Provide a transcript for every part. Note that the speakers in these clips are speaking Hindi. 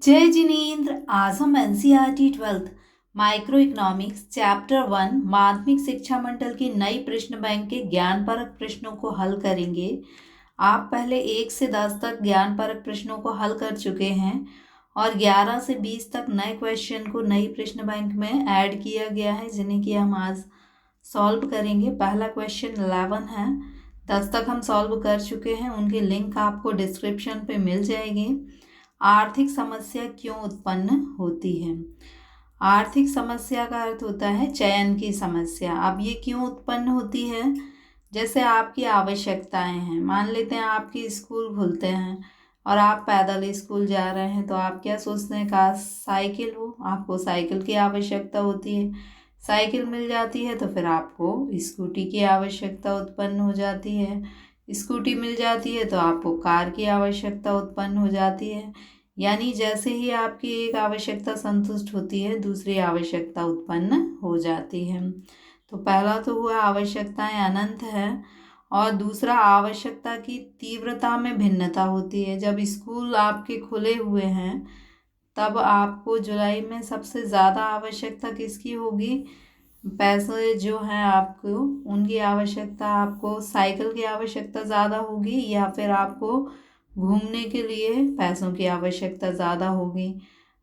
जय जिनेन्द्र। आज हम NCERT 12th micro economics chapter 1 माध्यमिक शिक्षा मंडल की नई प्रश्न बैंक के ज्ञानपरक प्रश्नों को हल करेंगे। आप पहले 1 से 10 तक ज्ञानपरक प्रश्नों को हल कर चुके हैं और 11 से 20 तक नए क्वेश्चन को नई प्रश्न बैंक में ऐड किया गया है, जिन्हें कि हम आज सॉल्व करेंगे। पहला क्वेश्चन 11 है, 10 तक हम सॉल्व कर चुके हैं। उनकी लिंक आपको डिस्क्रिप्शन पे मिल जाएगी। आर्थिक समस्या क्यों उत्पन्न होती है? आर्थिक समस्या का अर्थ होता है चयन की समस्या। अब ये क्यों उत्पन्न होती है? जैसे आपकी आवश्यकताएं हैं, मान लेते हैं आपके स्कूल खुलते हैं और आप पैदल स्कूल जा रहे हैं, तो आप क्या सोचते हैं, काश साइकिल हो। आपको साइकिल की आवश्यकता होती है। साइकिल मिल जाती है तो फिर आपको स्कूटी की आवश्यकता उत्पन्न हो जाती है। स्कूटी मिल जाती है तो आपको कार की आवश्यकता उत्पन्न हो जाती है। यानी जैसे ही आपकी एक आवश्यकता संतुष्ट होती है, दूसरी आवश्यकता उत्पन्न हो जाती है। तो पहला तो हुआ आवश्यकताएं अनंत है, और दूसरा आवश्यकता की तीव्रता में भिन्नता होती है। जब स्कूल आपके खुले हुए हैं तब आपको जुलाई में सबसे ज़्यादा आवश्यकता किसकी होगी? पैसे जो हैं आपको, उनकी आवश्यकता, आपको साइकिल की आवश्यकता ज़्यादा होगी या फिर आपको घूमने के लिए पैसों की आवश्यकता ज़्यादा होगी?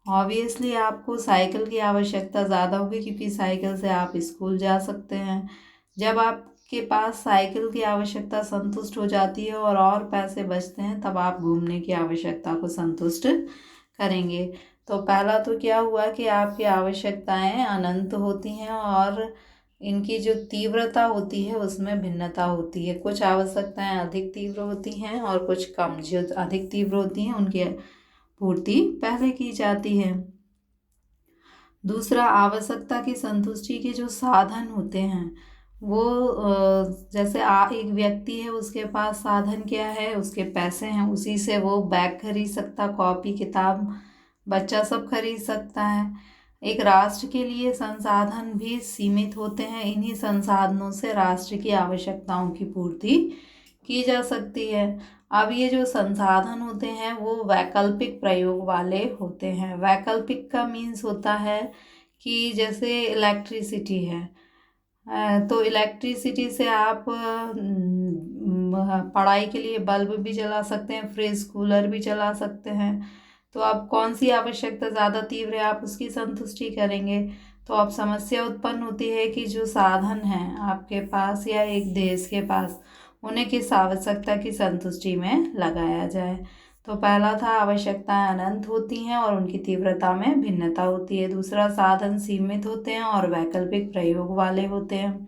ऑब्वियसली आपको साइकिल की आवश्यकता ज़्यादा होगी, क्योंकि साइकिल से आप स्कूल जा सकते हैं। जब आपके पास साइकिल की आवश्यकता संतुष्ट हो जाती है और पैसे बचते हैं, तब आप घूमने की आवश्यकता को संतुष्ट करेंगे। तो पहला तो क्या हुआ कि आपकी आवश्यकताएं अनंत होती हैं और इनकी जो तीव्रता होती है उसमें भिन्नता होती है। कुछ आवश्यकताएं अधिक तीव्र होती हैं और कुछ कम। जो अधिक तीव्र होती हैं उनकी पूर्ति पहले की जाती है। दूसरा, आवश्यकता की संतुष्टि के जो साधन होते हैं वो जैसे एक व्यक्ति है, उसके पास साधन क्या है, उसके पैसे हैं, उसी से वो बैग खरीद सकता, कॉपी किताब बच्चा सब खरीद सकता है। एक राष्ट्र के लिए संसाधन भी सीमित होते हैं। इन्हीं संसाधनों से राष्ट्र की आवश्यकताओं की पूर्ति की जा सकती है। अब ये जो संसाधन होते हैं वो वैकल्पिक प्रयोग वाले होते हैं। वैकल्पिक का मीन्स होता है कि जैसे इलेक्ट्रिसिटी है, तो इलेक्ट्रिसिटी से आप पढ़ाई के लिए बल्ब भी जला सकते हैं, फ्रिज कूलर भी चला सकते हैं। तो अब कौन सी आवश्यकता ज़्यादा तीव्र है, आप उसकी संतुष्टि करेंगे। तो अब समस्या उत्पन्न होती है कि जो साधन हैं आपके पास या एक देश के पास, उन्हें किस आवश्यकता की संतुष्टि में लगाया जाए। तो पहला था आवश्यकताएं अनंत होती हैं और उनकी तीव्रता में भिन्नता होती है। दूसरा, साधन सीमित होते हैं और वैकल्पिक प्रयोग वाले होते हैं।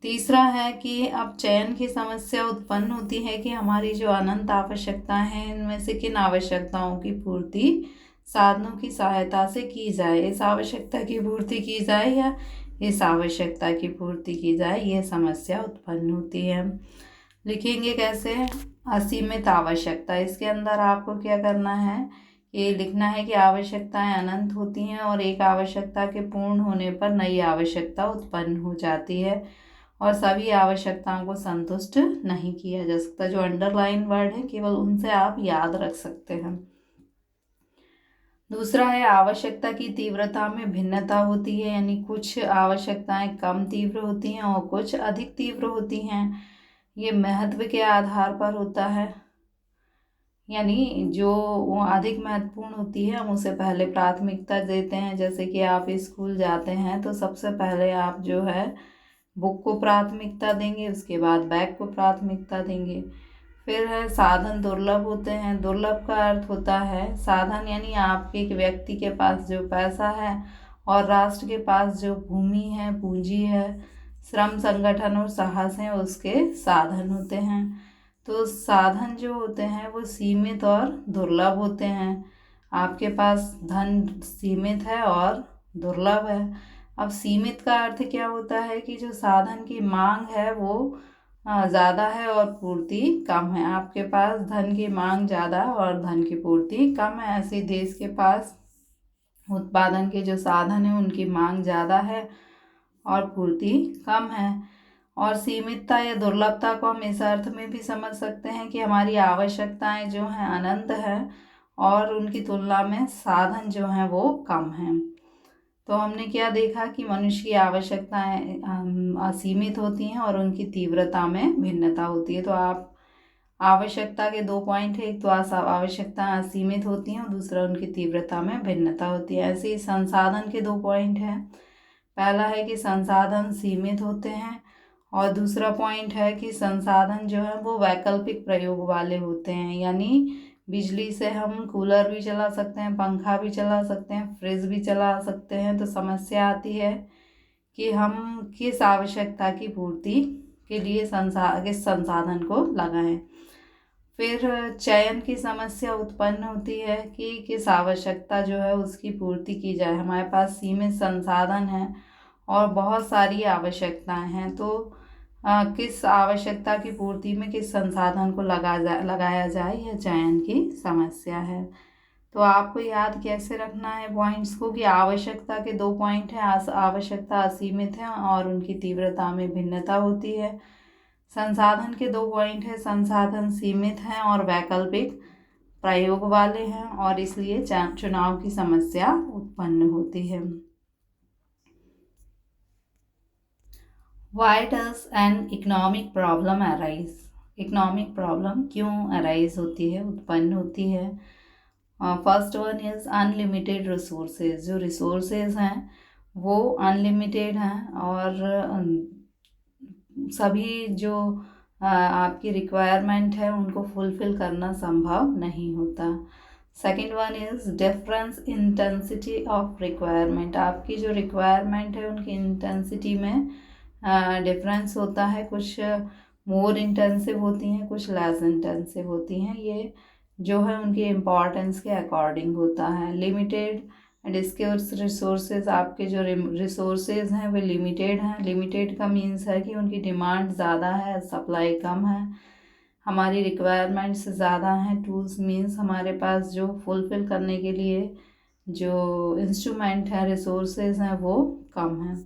तीसरा है कि अब चयन की समस्या उत्पन्न होती है कि हमारी जो अनंत आवश्यकताएं हैं, इनमें से किन आवश्यकताओं की पूर्ति साधनों की सहायता से की जाए। इस आवश्यकता की पूर्ति की जाए या इस आवश्यकता की पूर्ति की जाए, यह समस्या उत्पन्न होती है। लिखेंगे कैसे? असीमित आवश्यकता, इसके अंदर आपको क्या करना है, ये लिखना है कि आवश्यकताएं अनंत होती हैं और एक आवश्यकता के पूर्ण होने पर नई आवश्यकता उत्पन्न हो जाती है और सभी आवश्यकताओं को संतुष्ट नहीं किया जा सकता। जो अंडरलाइन वर्ड है केवल उनसे आप याद रख सकते हैं। दूसरा है आवश्यकता की तीव्रता में भिन्नता होती है, यानी कुछ आवश्यकताएं कम तीव्र होती हैं और कुछ अधिक तीव्र होती हैं। ये महत्व के आधार पर होता है, यानी जो अधिक महत्वपूर्ण होती है हम उसे पहले प्राथमिकता देते हैं। जैसे कि आप स्कूल जाते हैं तो सबसे पहले आप जो है बुक को प्राथमिकता देंगे, उसके बाद बैग को प्राथमिकता देंगे। फिर है साधन दुर्लभ होते हैं। दुर्लभ का अर्थ होता है साधन, यानी आपके एक व्यक्ति के पास जो पैसा है और राष्ट्र के पास जो भूमि है, पूंजी है, श्रम संगठन और साहस है, उसके साधन होते हैं। तो साधन जो होते हैं वो सीमित और दुर्लभ होते हैं। आपके पास धन सीमित है और दुर्लभ है। अब सीमित का अर्थ क्या होता है कि जो साधन की मांग है वो ज़्यादा है और पूर्ति कम है। आपके पास धन की मांग ज़्यादा और धन की पूर्ति कम है। ऐसे देश के पास उत्पादन के जो साधन हैं उनकी मांग ज़्यादा है और पूर्ति कम है। और सीमितता या दुर्लभता को हम इस अर्थ में भी समझ सकते हैं कि हमारी आवश्यकताएं जो हैं अनंत है और उनकी तुलना में साधन जो हैं वो कम हैं। तो हमने क्या देखा कि मनुष्य की आवश्यकताएं असीमित होती हैं और उनकी तीव्रता में भिन्नता होती है। तो आप आवश्यकता के 2 पॉइंट है, एक तो आवश्यकताएं असीमित होती हैं और दूसरा उनकी तीव्रता में भिन्नता होती है। ऐसे ही संसाधन के 2 पॉइंट हैं, पहला है कि संसाधन सीमित होते हैं और दूसरा पॉइंट है कि संसाधन जो है वो वैकल्पिक प्रयोग वाले होते हैं, यानी बिजली से हम कूलर भी चला सकते हैं, पंखा भी चला सकते हैं, फ्रिज भी चला सकते हैं। तो समस्या आती है कि हम किस आवश्यकता की पूर्ति के लिए किस संसाधन को लगाएं। फिर चयन की समस्या उत्पन्न होती है कि किस आवश्यकता जो है उसकी पूर्ति की जाए। हमारे पास सीमित संसाधन हैं और बहुत सारी आवश्यकताएं हैं, तो किस आवश्यकता की पूर्ति में किस संसाधन को लगाया जाए, यह चयन की समस्या है। तो आपको याद कैसे रखना है पॉइंट्स को कि आवश्यकता के 2 पॉइंट हैं, आवश्यकता असीमित है और उनकी तीव्रता में भिन्नता होती है। संसाधन के 2 पॉइंट है, संसाधन सीमित हैं और वैकल्पिक प्रयोग वाले हैं और इसलिए चुनाव की समस्या उत्पन्न होती है। Why does an economic problem arise? Economic problem क्यों अराइज होती है, उत्पन्न होती है? First one is unlimited resources. जो रिसोर्सेज हैं वो अनलिमिटेड हैं और सभी जो आपकी रिक्वायरमेंट है उनको फुलफ़िल करना संभव नहीं होता। Second one is difference intensity of requirement. आपकी जो रिक्वायरमेंट है उनकी इंटेंसिटी में डिफरेंस होता है, कुछ मोर इंटेंसिव होती हैं, कुछ लेस इंटेंसिव होती हैं। ये जो है उनकी इम्पॉर्टेंस के अकॉर्डिंग होता है। लिमिटेड एंड स्केर्स रिसोर्सेज, आपके जो रिसोर्सेज हैं वे लिमिटेड हैं। लिमिटेड का मीन्स है कि उनकी डिमांड ज़्यादा है, सप्लाई कम है, हमारी रिक्वायरमेंट्स ज़्यादा हैं। टूल्स मीन्स हमारे पास जो फुलफ़िल करने के लिए जो इंस्ट्रूमेंट है, रिसोर्सेज हैं, वो कम हैं।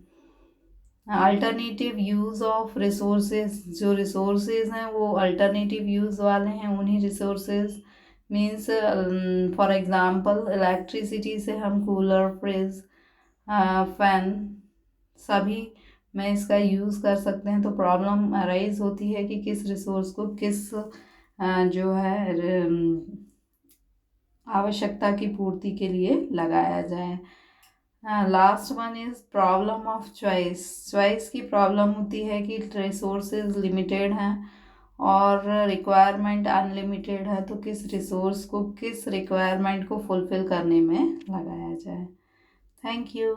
अल्टरनेटिव यूज़ ऑफ रिसोर्सेज, जो रिसोर्सेज हैं वो अल्टरनेटिव यूज़ वाले हैं उन्हीं resources. Means for example electricity से हम कूलर, फ्रिज, फैन सभी में इसका यूज़ कर सकते हैं। तो प्रॉब्लम अराइज होती है कि किस रिसोर्स को किस जो है आवश्यकता की पूर्ति के लिए लगाया जाए। Last one is problem of choice. Choice की प्रॉब्लम होती है कि रिसोर्सेज लिमिटेड हैं और रिक्वायरमेंट अनलिमिटेड है, तो किस रिसोर्स को किस रिक्वायरमेंट को फुलफ़िल करने में लगाया जाए। Thank you.